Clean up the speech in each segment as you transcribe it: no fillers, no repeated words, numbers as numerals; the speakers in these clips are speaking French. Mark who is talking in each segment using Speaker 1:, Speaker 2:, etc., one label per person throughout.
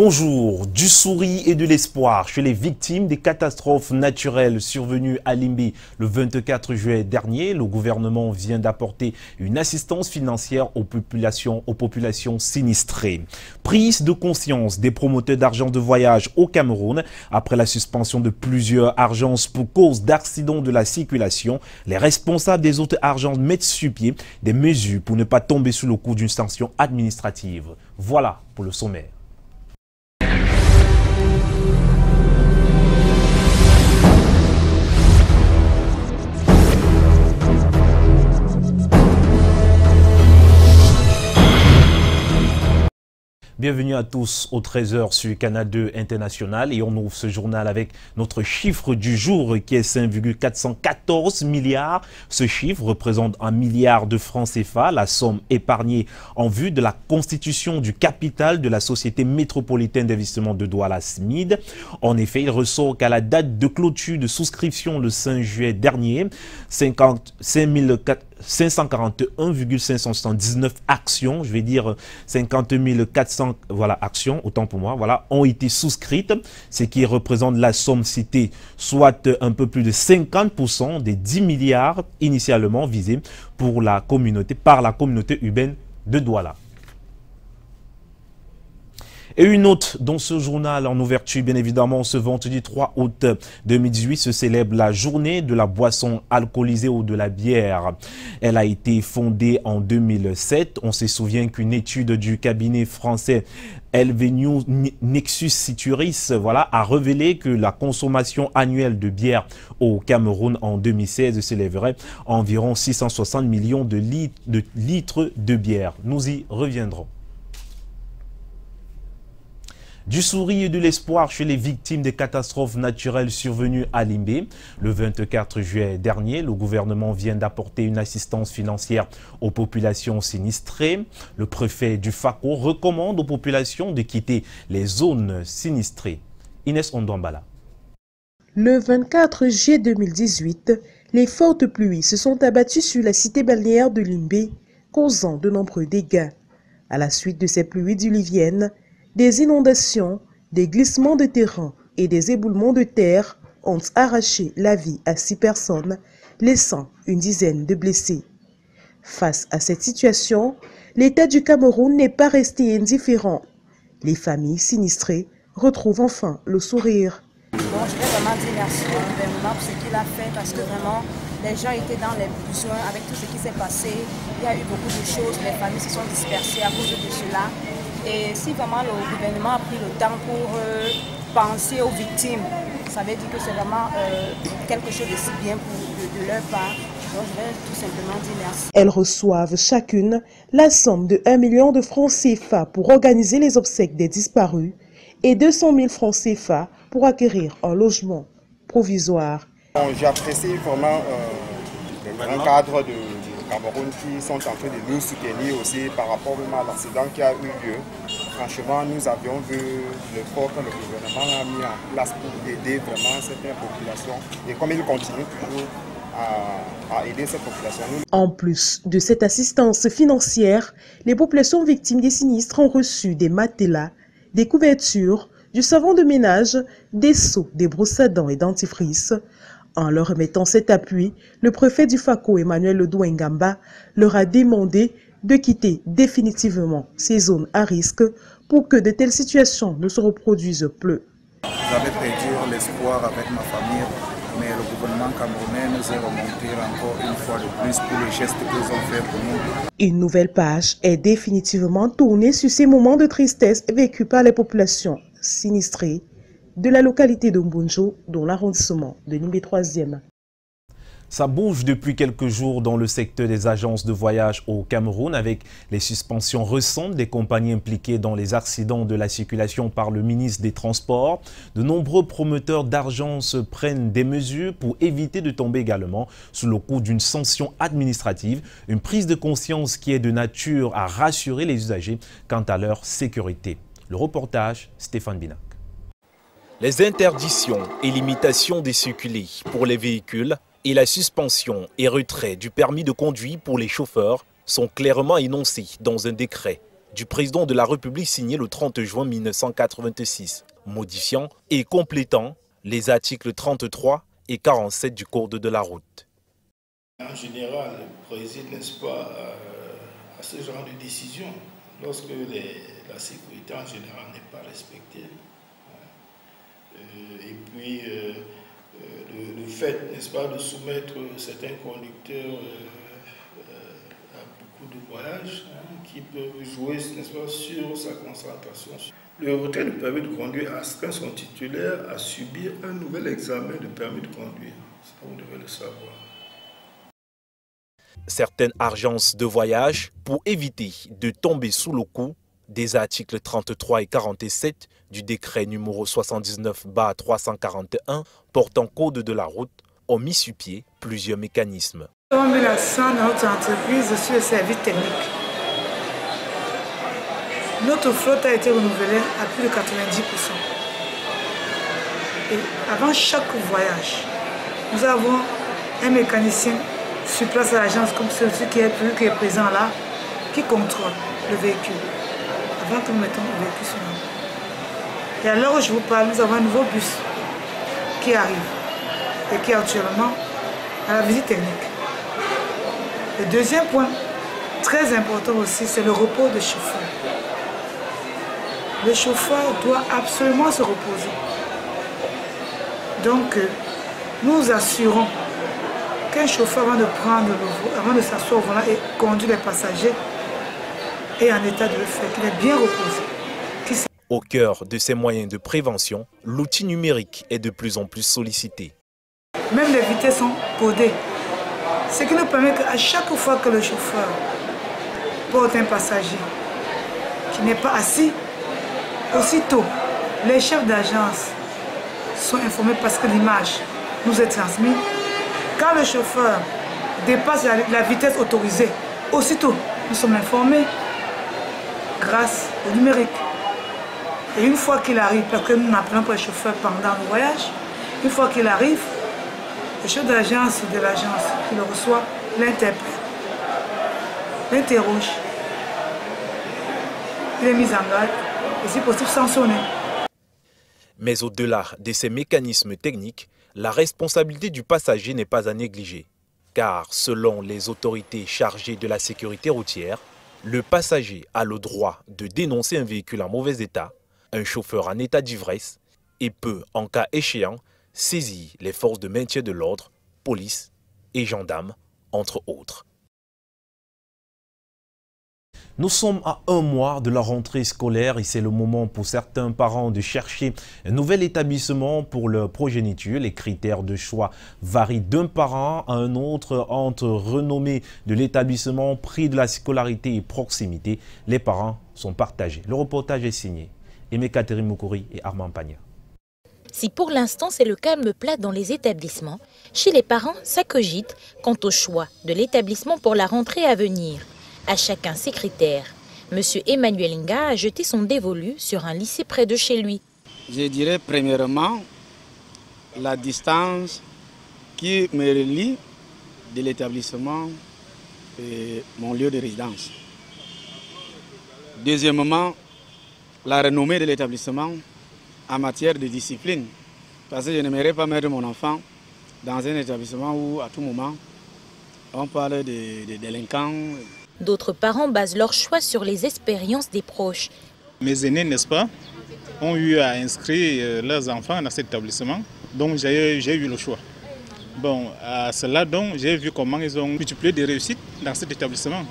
Speaker 1: Bonjour, du sourire et de l'espoir chez les victimes des catastrophes naturelles survenues à Limbé le 24 juillet dernier. Le gouvernement vient d'apporter une assistance financière aux populations sinistrées. Prise de conscience des promoteurs d'argent de voyage au Cameroun après la suspension de plusieurs agences pour cause d'accidents de la circulation. Les responsables des autres agences mettent sur pied des mesures pour ne pas tomber sous le coup d'une sanction administrative. Voilà pour le sommaire. Bienvenue à tous au 13h sur Canal 2 International et on ouvre ce journal avec notre chiffre du jour qui est 5,414 milliards. Ce chiffre représente 1 milliard de francs CFA, la somme épargnée en vue de la constitution du capital de la Société métropolitaine d'investissement de Douala SMID. En effet, il ressort qu'à la date de clôture de souscription le 5 juillet dernier, 541,579 actions, je vais dire 50 400 actions, autant pour moi, ont été souscrites, ce qui représente la somme citée, soit un peu plus de 50% des 10 milliards initialement visés par la communauté urbaine de Douala. Et une note dans ce journal en ouverture, bien évidemment, ce vendredi 3 août 2018 se célèbre la journée de la boisson alcoolisée ou de la bière. Elle a été fondée en 2007. On se souvient qu'une étude du cabinet français Elvenius Nexus Situris a révélé que la consommation annuelle de bière au Cameroun en 2016 s'élèverait à environ 660 millions de litres de bière. Nous y reviendrons. Du sourire et de l'espoir chez les victimes des catastrophes naturelles survenues à Limbé. Le 24 juillet dernier, le gouvernement vient d'apporter une assistance financière aux populations sinistrées. Le préfet du FACO recommande aux populations de quitter les zones sinistrées. Inès Ondouambala.
Speaker 2: Le 24 juillet 2018, les fortes pluies se sont abattues sur la cité balnéaire de Limbé, causant de nombreux dégâts. À la suite de ces pluies diluviennes, des inondations, des glissements de terrain et des éboulements de terre ont arraché la vie à 6 personnes, laissant une dizaine de blessés. Face à cette situation, l'État du Cameroun n'est pas resté indifférent. Les familles sinistrées retrouvent enfin le sourire.
Speaker 3: Bon, je vais vraiment dire merci au gouvernement pour ce qu'il a fait parce que vraiment, les gens étaient dans les besoins avec tout ce qui s'est passé. Il y a eu beaucoup de choses, les familles se sont dispersées à cause de cela. Et si vraiment le gouvernement a pris le temps pour penser aux victimes, ça veut dire que c'est vraiment quelque chose de si bien de leur part. Donc je vais tout simplement dire merci.
Speaker 2: Elles reçoivent chacune la somme de 1 million de francs CFA pour organiser les obsèques des disparus et 200 000 francs CFA pour acquérir un logement provisoire.
Speaker 4: J'apprécie vraiment les grands cadres du Cameroun qui sont en train de nous soutenir aussi par rapport à l'accident qui a eu lieu. Franchement, nous avions vu l'effort que le gouvernement a mis en place pour aider vraiment cette population. Et comme il continue toujours à aider cette population.
Speaker 2: En plus de cette assistance financière, les populations victimes des sinistres ont reçu des matelas, des couvertures, du savon de ménage, des seaux, des brosses à dents et dentifrice. En leur remettant cet appui, le préfet du FACO, Emmanuel Ledouingamba, leur a demandé de quitter définitivement ces zones à risque pour que de telles situations ne se reproduisent plus.
Speaker 5: J'avais perdu l'espoir avec ma famille, mais le gouvernement camerounais nous a remonté encore une fois de plus pour le geste qu'ils ont fait pour nous.
Speaker 2: Une nouvelle page est définitivement tournée sur ces moments de tristesse vécus par les populations sinistrées de la localité de Mbunjo, dans l'arrondissement de Limbé 3e.
Speaker 1: Ça bouge depuis quelques jours dans le secteur des agences de voyage au Cameroun avec les suspensions récentes des compagnies impliquées dans les accidents de la circulation par le ministre des Transports. De nombreux promoteurs d'agences prennent des mesures pour éviter de tomber également sous le coup d'une sanction administrative. Une prise de conscience qui est de nature à rassurer les usagers quant à leur sécurité. Le reportage, Stéphane Binac. Les interdictions et limitations de circuler pour les véhicules et la suspension et retrait du permis de conduire pour les chauffeurs sont clairement énoncés dans un décret du président de la République signé le 30 juin 1986, modifiant et complétant les articles 33 et 47 du Code de la route.
Speaker 6: En général, le président, n'est-ce pas, à ce genre de décision, lorsque la sécurité en général n'est pas respectée. Et puis, le fait, n'est-ce pas, de soumettre certains conducteurs à beaucoup de voyages qui peuvent jouer, n'est-ce pas, sur sa concentration. Le retrait du permis de conduire astreint son titulaire à subir un nouvel examen de permis de conduire. Ça, vous devez le savoir.
Speaker 1: Certaines agences de voyage, pour éviter de tomber sous le coup des articles 33 et 47 du décret numéro 79/341 portant code de la route, ont mis sur pied plusieurs mécanismes.
Speaker 7: On met l'accent dans notre entreprise sur les services techniques. Notre flotte a été renouvelée à plus de 90%. Et avant chaque voyage, nous avons un mécanicien sur place à l'agence, comme celui qui est présent là, qui contrôle le véhicule. Avant que nous mettions le véhicule sur nous. Et à l'heure où je vous parle, nous avons un nouveau bus qui arrive et qui est actuellement à la visite technique. Le deuxième point, très important aussi, c'est le repos du chauffeur. Le chauffeur doit absolument se reposer. Donc, nous assurons qu'un chauffeur, avant de s'asseoir au volant et conduire les passagers, est en état de le faire, qu'il est bien reposé.
Speaker 1: Au cœur de ces moyens de prévention, l'outil numérique est de plus en plus sollicité.
Speaker 7: Même les vitesses sont codées, ce qui nous permet qu'à chaque fois que le chauffeur porte un passager qui n'est pas assis, aussitôt les chefs d'agence sont informés parce que l'image nous est transmise. Quand le chauffeur dépasse la vitesse autorisée, aussitôt nous sommes informés grâce au numérique. Et une fois qu'il arrive, parce que nous n'appelons pas le chauffeur pendant le voyage, une fois qu'il arrive, le chef d'agence de l'agence qui le reçoit l'interprète, l'interroge, il est mis en garde et si possible sanctionné.
Speaker 1: Mais au-delà de ces mécanismes techniques, la responsabilité du passager n'est pas à négliger. Car selon les autorités chargées de la sécurité routière, le passager a le droit de dénoncer un véhicule en mauvais état, un chauffeur en état d'ivresse et peut, en cas échéant, saisir les forces de maintien de l'ordre, police et gendarmes, entre autres. Nous sommes à un mois de la rentrée scolaire et c'est le moment pour certains parents de chercher un nouvel établissement pour leur progéniture. Les critères de choix varient d'un parent à un autre entre renommée de l'établissement, prix de la scolarité et proximité. Les parents sont partagés. Le reportage est signé Aimé Catherine Moukouri et Armand Pagna.
Speaker 8: Si pour l'instant c'est le calme plat dans les établissements, chez les parents, ça cogite quant au choix de l'établissement pour la rentrée à venir. À chacun ses critères. Monsieur Emmanuel Nga a jeté son dévolu sur un lycée près de chez lui.
Speaker 9: Je dirais premièrement la distance qui me relie de l'établissement et mon lieu de résidence. Deuxièmement, la renommée de l'établissement en matière de discipline. Parce que je n'aimerais pas mettre mon enfant dans un établissement où à tout moment on parle de délinquants.
Speaker 8: D'autres parents basent leur choix sur les expériences des proches.
Speaker 10: Mes aînés, n'est-ce pas, ont eu à inscrire leurs enfants dans cet établissement, donc j'ai eu le choix. Bon, à cela, donc, j'ai vu comment ils ont multiplié des réussites dans cet établissement.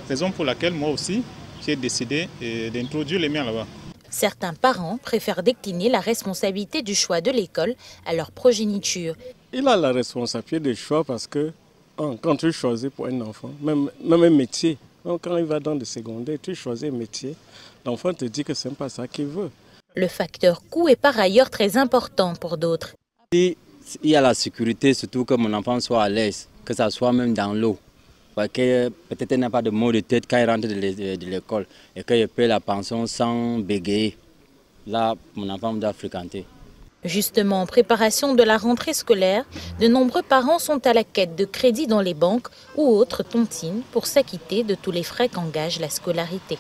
Speaker 10: Raison pour laquelle moi aussi, j'ai décidé d'introduire les miens là-bas.
Speaker 8: Certains parents préfèrent décliner la responsabilité du choix de l'école à leur progéniture.
Speaker 11: Il a la responsabilité du choix parce que quand tu choisis pour un enfant, même un métier, donc quand il va dans le secondaire, tu choisis un métier, l'enfant te dit que ce n'est pas ça qu'il veut.
Speaker 8: Le facteur coût est par ailleurs très important pour d'autres.
Speaker 12: Il y a la sécurité, surtout que mon enfant soit à l'aise, que ça soit même dans l'eau. Peut-être qu'il n'a pas de maux de tête quand il rentre de l'école et qu'il paie la pension sans bégayer. Là, mon enfant doit fréquenter.
Speaker 8: Justement, en préparation de la rentrée scolaire, de nombreux parents sont à la quête de crédits dans les banques ou autres tontines pour s'acquitter de tous les frais qu'engage la scolarité.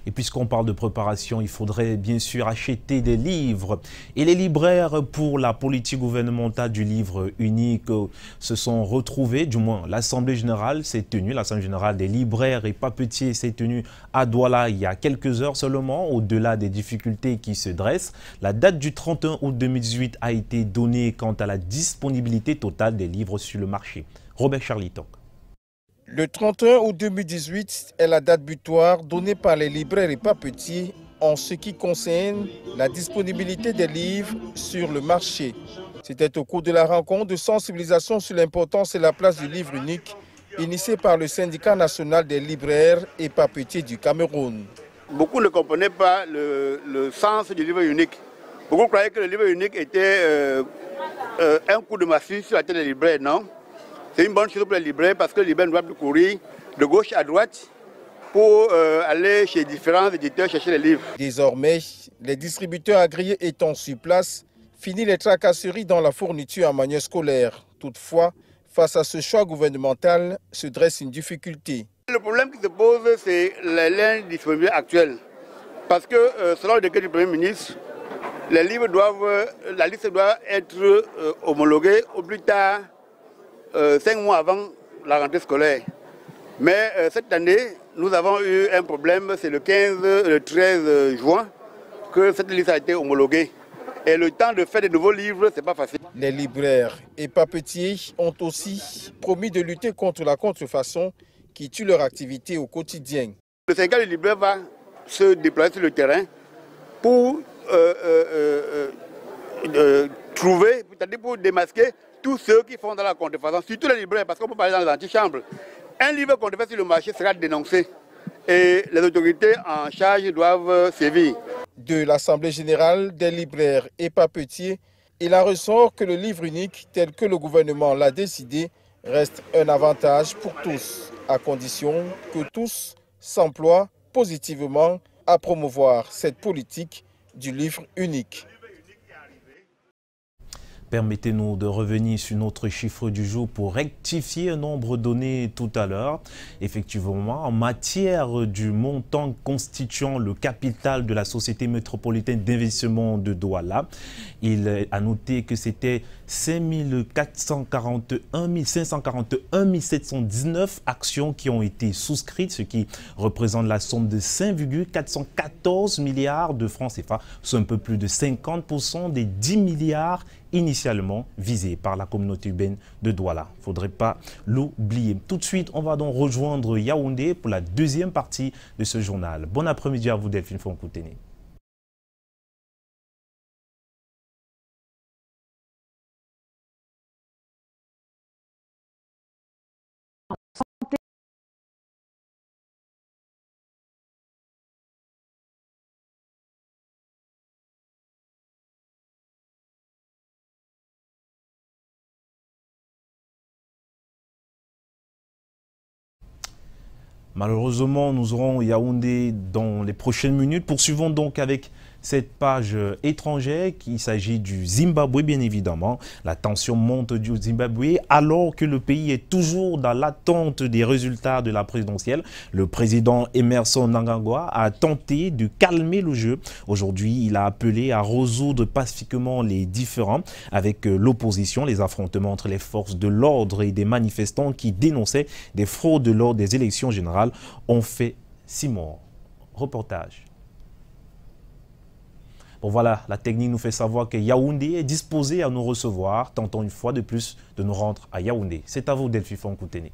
Speaker 1: Et puisqu'on parle de préparation, il faudrait bien sûr acheter des livres. Et les libraires pour la politique gouvernementale du livre unique se sont retrouvés, du moins l'Assemblée générale s'est tenue, l'Assemblée générale des libraires et papetiers s'est tenue à Douala il y a quelques heures seulement, au-delà des difficultés qui se dressent. La date du 31 août 2018 a été donnée quant à la disponibilité totale des livres sur le marché. Robert Charliton.
Speaker 13: Le 31 août 2018 est la date butoir donnée par les libraires et papetiers en ce qui concerne la disponibilité des livres sur le marché. C'était au cours de la rencontre de sensibilisation sur l'importance et la place du livre unique initiée par le syndicat national des libraires et papetiers du Cameroun.
Speaker 14: Beaucoup ne comprenaient pas le sens du livre unique. Beaucoup croyaient que le livre unique était un coup de massue sur la tête des libraires, non? C'est une bonne chose pour les libraires parce que les libraires doivent courir de gauche à droite pour aller chez différents éditeurs chercher les livres.
Speaker 13: Désormais, les distributeurs agréés étant sur place, finissent les tracasseries dans la fourniture en manière scolaire. Toutefois, face à ce choix gouvernemental, se dresse une difficulté.
Speaker 14: Le problème qui se pose, c'est l'indisponibilité actuelle. Parce que selon le décret du Premier ministre, les livres la liste doit être homologuée au plus tard 5 mois avant la rentrée scolaire. Mais cette année, nous avons eu un problème, c'est le 13 juin que cette liste a été homologuée. Et le temps de faire de nouveaux livres, c'est pas facile.
Speaker 13: Les libraires et papetiers ont aussi promis de lutter contre la contrefaçon qui tue leur activité au quotidien.
Speaker 14: Le syndicat des libraires va se déployer sur le terrain pour trouver, c'est-à-dire pour démasquer tous ceux qui font dans la contrefaçon, surtout les libraires, parce qu'on peut parler dans les antichambres. Un livre contrefait sur le marché sera dénoncé et les autorités en charge doivent sévir.
Speaker 13: De l'Assemblée générale des libraires et papetiers, il en ressort que le livre unique, tel que le gouvernement l'a décidé, reste un avantage pour tous, à condition que tous s'emploient positivement à promouvoir cette politique du livre unique.
Speaker 1: Permettez-nous de revenir sur notre chiffre du jour pour rectifier un nombre donné tout à l'heure. Effectivement, en matière du montant constituant le capital de la Société métropolitaine d'investissement de Douala, il a noté que c'était 541 719 actions qui ont été souscrites, ce qui représente la somme de 5,414 milliards de francs CFA, soit un peu plus de 50% des 10 milliards initialement visés par la communauté urbaine de Douala. Il ne faudrait pas l'oublier. Tout de suite, on va donc rejoindre Yaoundé pour la deuxième partie de ce journal. Bon après-midi à vous, Delphine Fonkoutene. Malheureusement, nous aurons Yaoundé dans les prochaines minutes. Poursuivons donc avec cette page étrangère, qu'il s'agit du Zimbabwe, bien évidemment. La tension monte du Zimbabwe alors que le pays est toujours dans l'attente des résultats de la présidentielle. Le président Emmerson Mnangagwa a tenté de calmer le jeu. Aujourd'hui, il a appelé à résoudre pacifiquement les différends avec l'opposition. Les affrontements entre les forces de l'ordre et des manifestants qui dénonçaient des fraudes lors des élections générales ont fait 6 morts. Reportage. Bon voilà, la technique nous fait savoir que Yaoundé est disposé à nous recevoir. Tentons une fois de plus de nous rendre à Yaoundé. C'est à vous, Delphine Fonkoutene.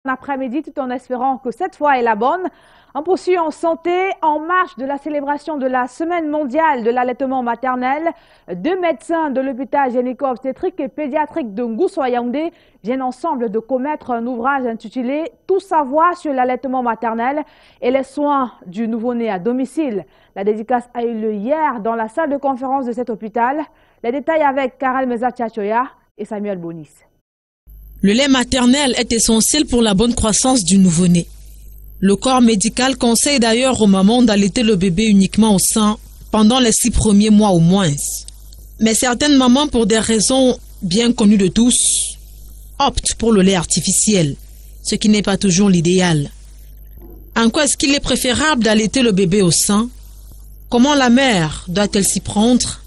Speaker 15: Après-midi, tout en espérant que cette fois est la bonne. On poursuit en santé, en marge de la célébration de la Semaine mondiale de l'allaitement maternel. 2 médecins de l'hôpital gynéco-obstétrique et pédiatrique de Ngousso à Yaoundé viennent ensemble de commettre un ouvrage intitulé « Tout savoir sur l'allaitement maternel et les soins du nouveau-né à domicile ». La dédicace a eu lieu hier dans la salle de conférence de cet hôpital. Les détails avec Karel Meza-Tchachoya et Samuel Bonis.
Speaker 16: Le lait maternel est essentiel pour la bonne croissance du nouveau-né. Le corps médical conseille d'ailleurs aux mamans d'allaiter le bébé uniquement au sein pendant les 6 premiers mois au moins. Mais certaines mamans, pour des raisons bien connu de tous, optent pour le lait artificiel, ce qui n'est pas toujours l'idéal. En quoi est-ce qu'il est préférable d'allaiter le bébé au sein? Comment la mère doit-elle s'y prendre?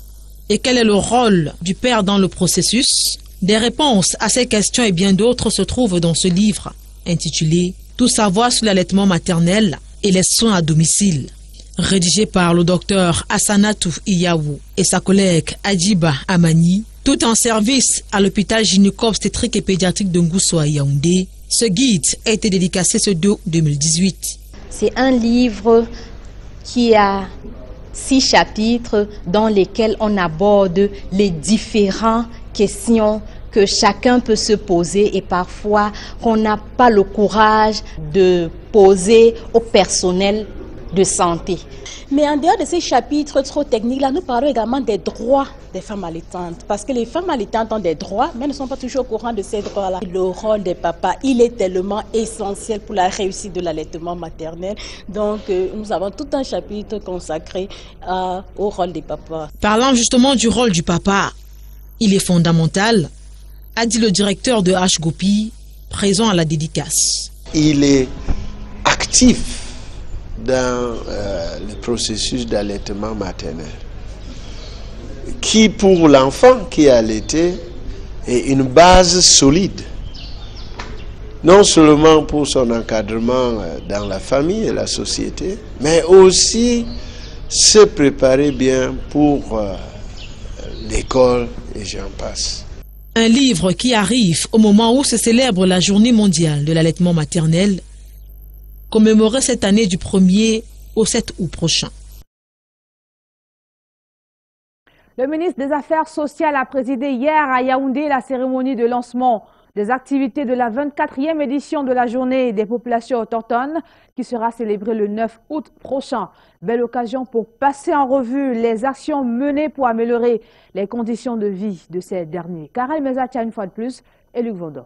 Speaker 16: Et quel est le rôle du père dans le processus? Des réponses à ces questions et bien d'autres se trouvent dans ce livre intitulé « Tout savoir sur l'allaitement maternel et les soins à domicile », rédigé par le docteur Assanatou Iyawou et sa collègue Adjiba Amani, tout en service à l'hôpital gynéco-obstétrique et pédiatrique de Ngousso à Yaoundé. Ce guide a été dédicacé ce 2 août 2018.
Speaker 17: C'est un livre qui a 6 chapitres dans lesquels on aborde les différentes questions que chacun peut se poser et parfois qu'on n'a pas le courage de poser au personnel de santé. Mais en dehors de ces chapitres trop techniques, là, nous parlons également des droits des femmes allaitantes. Parce que les femmes allaitantes ont des droits, mais ne sont pas toujours au courant de ces droits-là. Le rôle des papas, il est tellement essentiel pour la réussite de l'allaitement maternel. Donc, nous avons tout un chapitre consacré au rôle des papas.
Speaker 16: Parlant justement du rôle du papa, il est fondamental, a dit le directeur de H-Gopi, présent à la dédicace.
Speaker 18: Il est actif dans le processus d'allaitement maternel, qui pour l'enfant qui est allaité est une base solide, non seulement pour son encadrement dans la famille et la société, mais aussi se préparer bien pour l'école et j'en passe.
Speaker 16: Un livre qui arrive au moment où se célèbre la journée mondiale de l'allaitement maternel, commémorée cette année du 1er au 7 août prochain.
Speaker 15: Le ministre des Affaires sociales a présidé hier à Yaoundé la cérémonie de lancement des activités de la 24e édition de la journée des populations autochtones qui sera célébrée le 9 août prochain. Belle occasion pour passer en revue les actions menées pour améliorer les conditions de vie de ces derniers. Karel Mezatia une fois de plus et Luc Vondo.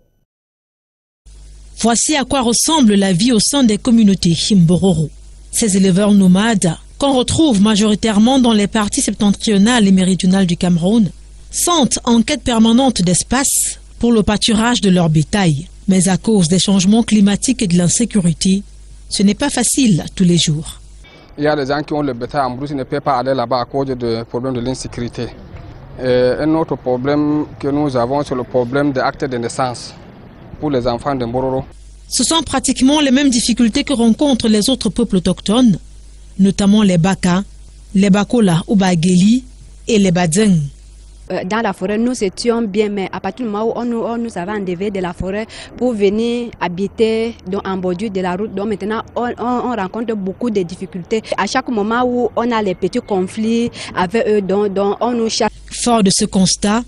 Speaker 16: Voici à quoi ressemble la vie au sein des communautés Himbororo. Ces éleveurs nomades, qu'on retrouve majoritairement dans les parties septentrionales et méridionales du Cameroun, sont en quête permanente d'espace pour le pâturage de leur bétail. Mais à cause des changements climatiques et de l'insécurité, ce n'est pas facile tous les jours.
Speaker 19: Il y a des gens qui ont le bétail en brousse, ils ne peuvent pas aller là-bas à cause du problème de l'insécurité. Un autre problème que nous avons, c'est le problème des actes de naissance pour les enfants de Mbororo.
Speaker 16: Ce sont pratiquement les mêmes difficultés que rencontrent les autres peuples autochtones, notamment les Baka, les Bakola ou Bageli et les Badzeng.
Speaker 20: Dans la forêt, nous étions bien, mais à partir du moment où on nous avait enlevé de la forêt pour venir habiter en bordure de la route, donc maintenant on rencontre beaucoup de difficultés. À chaque moment où on a les petits conflits avec eux, donc on nous cherche.
Speaker 16: Fort de ce constat,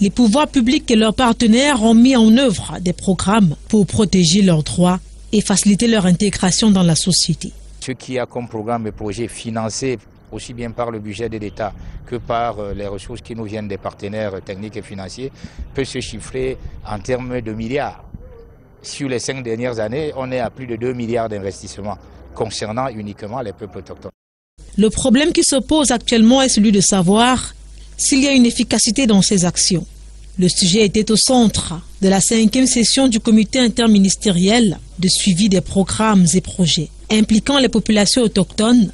Speaker 16: les pouvoirs publics et leurs partenaires ont mis en œuvre des programmes pour protéger leurs droits et faciliter leur intégration dans la société.
Speaker 21: Ce qui a comme programme et projet financé aussi bien par le budget de l'État que par les ressources qui nous viennent des partenaires techniques et financiers, peut se chiffrer en termes de milliards. Sur les 5 dernières années, on est à plus de 2 milliards d'investissements concernant uniquement les peuples autochtones.
Speaker 16: Le problème qui se pose actuellement est celui de savoir s'il y a une efficacité dans ces actions. Le sujet était au centre de la 5e session du comité interministériel de suivi des programmes et projets impliquant les populations autochtones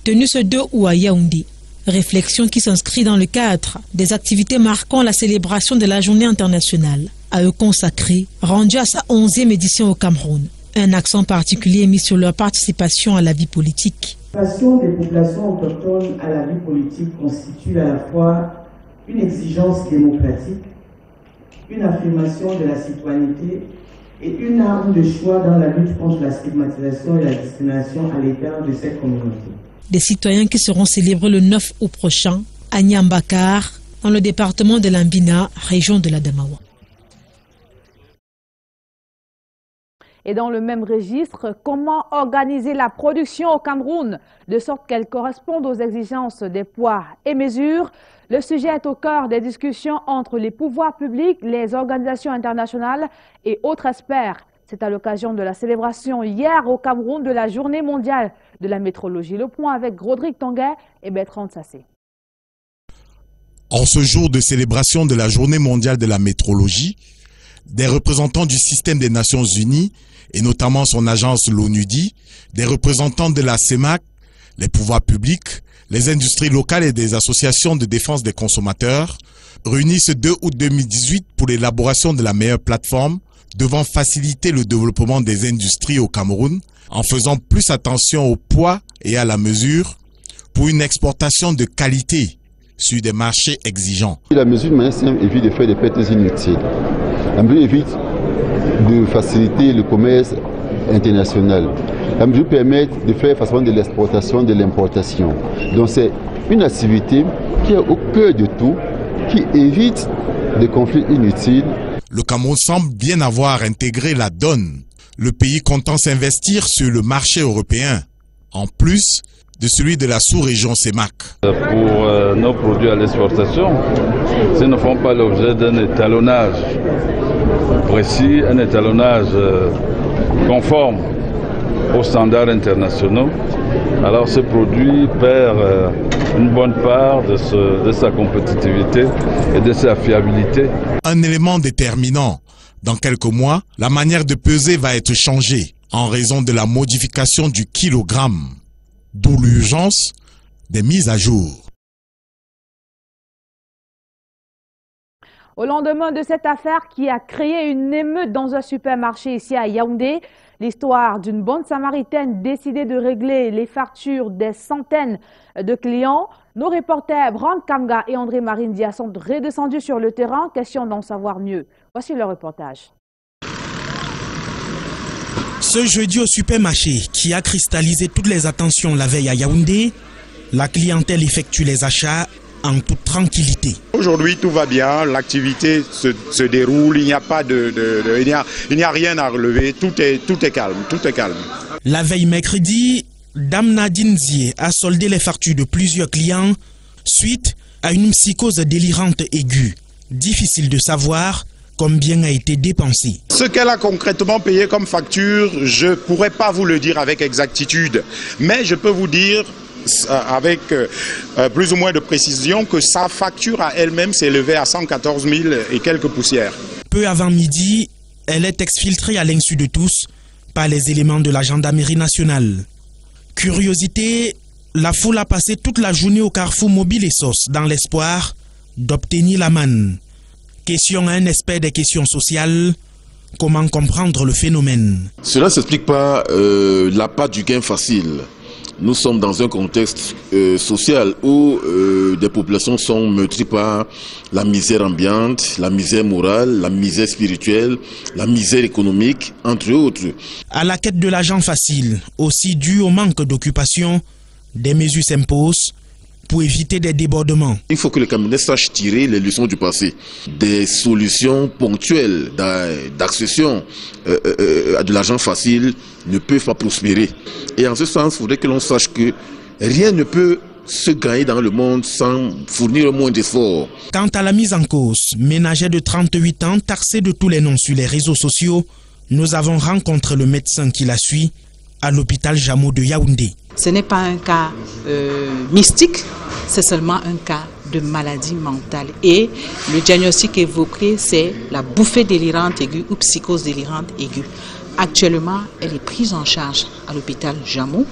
Speaker 16: tenue ce 2 août à Yaoundé. Réflexion qui s'inscrit dans le cadre des activités marquant la célébration de la journée internationale, à eux consacrée, rendue à sa 11e édition au Cameroun. Un accent particulier est mis sur leur participation à la vie politique.
Speaker 22: La participation des populations autochtones à la vie politique constitue à la fois une exigence démocratique, une affirmation de la citoyenneté et une arme de choix dans la lutte contre la stigmatisation et la discrimination à l'égard de cette communauté.
Speaker 16: Des citoyens qui seront célébrés le 9 août prochain à Nyambakar, dans le département de l'Ambina, région de l'Adamawa.
Speaker 15: Et dans le même registre, comment organiser la production au Cameroun de sorte qu'elle corresponde aux exigences des poids et mesures? Le sujet est au cœur des discussions entre les pouvoirs publics, les organisations internationales et autres experts. C'est à l'occasion de la célébration hier au Cameroun de la Journée mondiale de la météorologie. Le point avec Rodrigue Tanguay et Bertrand Sassé.
Speaker 3: En ce jour de célébration de la Journée mondiale de la météorologie, des représentants du système des Nations Unies, et notamment son agence l'ONUDI, des représentants de la CEMAC, les pouvoirs publics, les industries locales et des associations de défense des consommateurs, réunis ce 2 août 2018 pour l'élaboration de la meilleure plateforme devant faciliter le développement des industries au Cameroun en faisant plus attention au poids et à la mesure pour une exportation de qualité sur des marchés exigeants.
Speaker 4: La mesure de manière simple évite de faire des pertes inutiles. La mesure évite de faciliter le commerce international. La mesure permet de faire facilement de l'exportation, de l'importation. Donc c'est une activité qui est au cœur de tout, qui évite des conflits inutiles.
Speaker 3: Le Cameroun semble bien avoir intégré la donne, le pays comptant s'investir sur le marché européen, en plus de celui de la sous-région CEMAC.
Speaker 23: Pour nos produits à l'exportation, s'ils ne font pas l'objet d'un étalonnage précis, un étalonnage conforme aux standards internationaux, alors ce produit perd une bonne part de sa compétitivité et de sa fiabilité.
Speaker 3: Un élément déterminant. Dans quelques mois, la manière de peser va être changée en raison de la modification du kilogramme. D'où l'urgence des mises à jour.
Speaker 15: Au lendemain de cette affaire qui a créé une émeute dans un supermarché ici à Yaoundé, l'histoire d'une bonne samaritaine décidée de régler les factures des centaines de clients, nos reporters Brand Kamga et André Marine Dia sont redescendus sur le terrain, question d'en savoir mieux. Voici le reportage.
Speaker 24: Ce jeudi au supermarché qui a cristallisé toutes les attentions la veille à Yaoundé, la clientèle effectue les achats en toute tranquillité.
Speaker 25: Aujourd'hui, tout va bien, l'activité se déroule, il n'y a pas il n'y a rien à relever, tout est calme, tout est calme.
Speaker 24: La veille mercredi, Dame Nadine Zie a soldé les factures de plusieurs clients suite à une psychose délirante aiguë. Difficile de savoir combien a été dépensé.
Speaker 25: Ce qu'elle a concrètement payé comme facture, je ne pourrais pas vous le dire avec exactitude, mais je peux vous dire avec plus ou moins de précision que sa facture à elle-même s'est élevée à 114 000 et quelques poussières.
Speaker 24: Peu avant midi, elle est exfiltrée à l'insu de tous par les éléments de la gendarmerie nationale. Curiosité, la foule a passé toute la journée au carrefour Mobile et Sauce dans l'espoir d'obtenir la manne. Question à un expert des questions sociales, comment comprendre le phénomène?
Speaker 26: Cela ne s'explique pas l'appât du gain facile. Nous sommes dans un contexte social où des populations sont meurtries par la misère ambiante, la misère morale, la misère spirituelle, la misère économique, entre autres.
Speaker 24: À la quête de l'argent facile, aussi dû au manque d'occupation, des mesures s'imposent pour éviter des débordements.
Speaker 26: Il faut que les Camerounais sachent tirer les leçons du passé. Des solutions ponctuelles d'accession à de l'argent facile ne peuvent pas prospérer. Et en ce sens, il faudrait que l'on sache que rien ne peut se gagner dans le monde sans fournir le moins d'efforts.
Speaker 24: Quant à la mise en cause, ménager de 38 ans, taxé de tous les noms sur les réseaux sociaux, nous avons rencontré le médecin qui la suit à l'hôpital Jameau de Yaoundé.
Speaker 27: Ce n'est pas un cas mystique, c'est seulement un cas de maladie mentale. Et le diagnostic évoqué, c'est la bouffée délirante aiguë ou psychose délirante aiguë. Actuellement, elle est prise en charge à l'hôpital Jameau.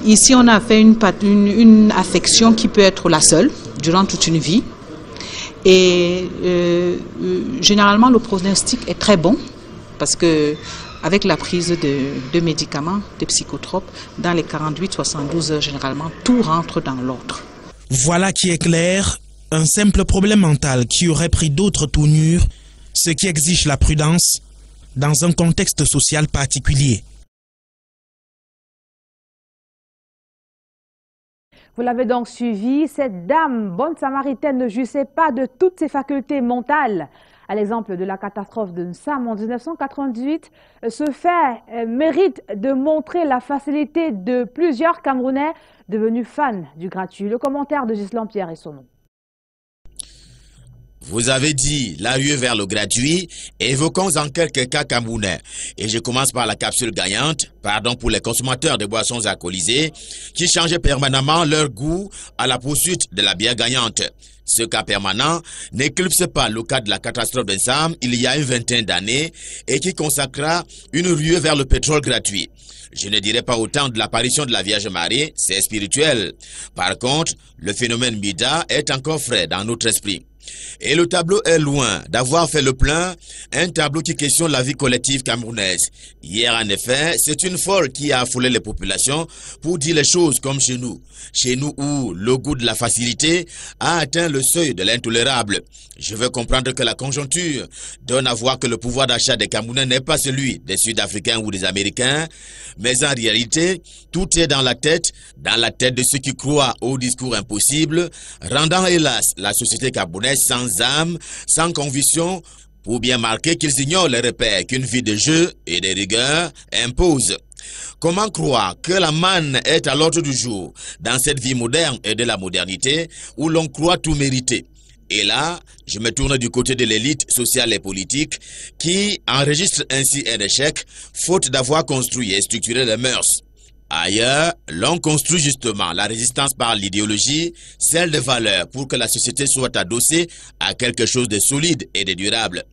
Speaker 27: Ici, on a fait une affection qui peut être la seule durant toute une vie. Et généralement, le pronostic est très bon parce que avec la prise de médicaments, de psychotropes, dans les 48-72 heures, généralement, tout rentre dans l'ordre.
Speaker 24: Voilà qui est clair, un simple problème mental qui aurait pris d'autres tournures, ce qui exige la prudence dans un contexte social particulier.
Speaker 15: Vous l'avez donc suivi, cette dame bonne samaritaine ne jouissait pas de toutes ses facultés mentales. À l'exemple de la catastrophe de Nsam en 1998, ce fait mérite de montrer la facilité de plusieurs Camerounais devenus fans du gratuit. Le commentaire de Gislan Pierre et son nom.
Speaker 2: Vous avez dit la ruée vers le gratuit, évoquons en quelques cas camerounais. Et je commence par la capsule gagnante, pardon pour les consommateurs de boissons alcoolisées, qui changeaient permanemment leur goût à la poursuite de la bière gagnante. Ce cas permanent n'éclipse pas le cas de la catastrophe d'Ensam il y a une vingtaine d'années et qui consacra une ruée vers le pétrole gratuit. Je ne dirais pas autant de l'apparition de la Vierge Marie, c'est spirituel. Par contre, le phénomène Mida est encore frais dans notre esprit. Et le tableau est loin d'avoir fait le plein, un tableau qui questionne la vie collective camerounaise. Hier, en effet, c'est une folle qui a affolé les populations pour dire les choses comme chez nous. Chez nous où le goût de la facilité a atteint le seuil de l'intolérable. Je veux comprendre que la conjoncture donne à voir que le pouvoir d'achat des Camerounais n'est pas celui des Sud-Africains ou des Américains, mais en réalité, tout est dans la tête de ceux qui croient au discours impossible, rendant hélas la société camerounaise sans âme, sans conviction, pour bien marquer qu'ils ignorent les repères qu'une vie de jeu et de rigueur impose. Comment croire que la manne est à l'ordre du jour dans cette vie moderne et de la modernité où l'on croit tout mériter? Et là, je me tourne du côté de l'élite sociale et politique qui enregistre ainsi un échec faute d'avoir construit et structuré les mœurs. Ailleurs, l'on construit justement la résistance par l'idéologie, celle des valeurs pour que la société soit adossée à quelque chose de solide et de durable.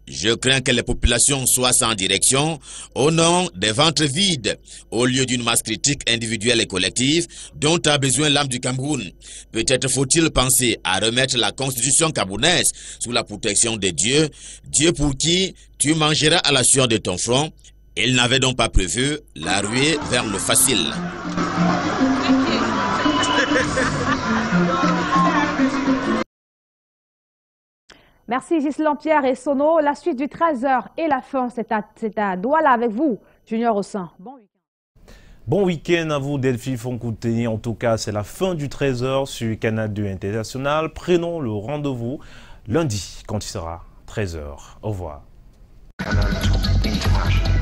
Speaker 2: Je crains que les populations soient sans direction au nom des ventres vides, au lieu d'une masse critique individuelle et collective dont a besoin l'âme du Cameroun. Peut-être faut-il penser à remettre la constitution camerounaise sous la protection de Dieu, Dieu pour qui tu mangeras à la sueur de ton front. Il n'avait donc pas prévu la ruée vers le facile.
Speaker 15: Merci Ghislain Pierre et Sono. La suite du 13h et la fin, c'est à Douala avec vous, Junior Ossin. Bon week-end.
Speaker 1: Bon week-end à vous, Delphine Foncouteni. En tout cas, c'est la fin du 13h sur Canal 2 International. Prenons le rendez-vous lundi quand il sera 13h. Au revoir. Canal 2 International.